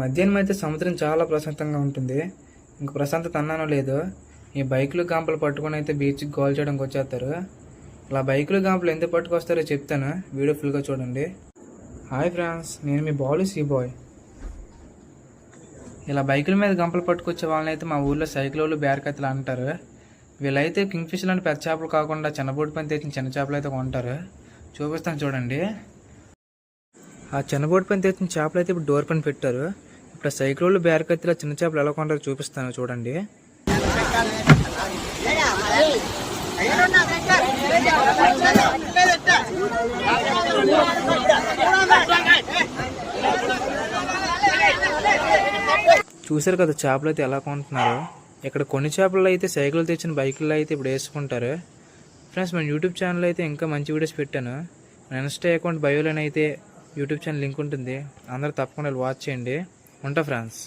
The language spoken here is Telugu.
మధ్యాహ్నం అయితే సముద్రం చాలా ప్రశాంతంగా ఉంటుంది. ఇంక ప్రశాంతత అన్నానో లేదో ఈ బైకులు గాంపులు పట్టుకొని అయితే బీచ్కి గోల్ చేయడానికి వచ్చేస్తారు. ఇలా బైకులు గాంపులు ఎంత పట్టుకొస్తారో చెప్తాను, వీడియో ఫుల్గా చూడండి. హాయ్ ఫ్రెండ్స్, నేను మీ బాలు సీ బాయ్. ఇలా బైకుల మీద గంపలు పట్టుకొచ్చే వాళ్ళని అయితే మా ఊర్లో సైకిల్ వాళ్ళు బేరకత్తులు అంటారు. వీళ్ళైతే కింగ్ ఫిష్ లాంటి పెద్ద చేపలు కాకుండా చిన్నబోటి పని తెచ్చిన చిన్న చేపలు అయితే కొంటారు. చూపిస్తాను చూడండి. ఆ చిన్నబోటి పని తెచ్చిన చేపలు అయితే ఇప్పుడు డోర్ పని పెట్టారు. ఇప్పుడు సైకిల్ వాళ్ళు బేరకత్తిలో చిన్న చేపలు ఎలా కొంటారో చూపిస్తాను చూడండి. చూసారు కదా చేపలు అయితే ఎలా కొంటున్నారు. ఇక్కడ కొన్ని చేపలు అయితే సైకిల్ తెచ్చిన బైకుల్లో అయితే ఇప్పుడు వేసుకుంటారు. ఫ్రెండ్స్, మన యూట్యూబ్ ఛానల్ అయితే ఇంకా మంచి వీడియోస్ పెట్టాను. మన ఇన్స్టా అకౌంట్ బయోలోనే అయితే యూట్యూబ్ ఛానల్ లింక్ ఉంటుంది. అందరూ తప్పకుండా వాచ్ చేయండి. ఉంటా ఫ్రెండ్స్.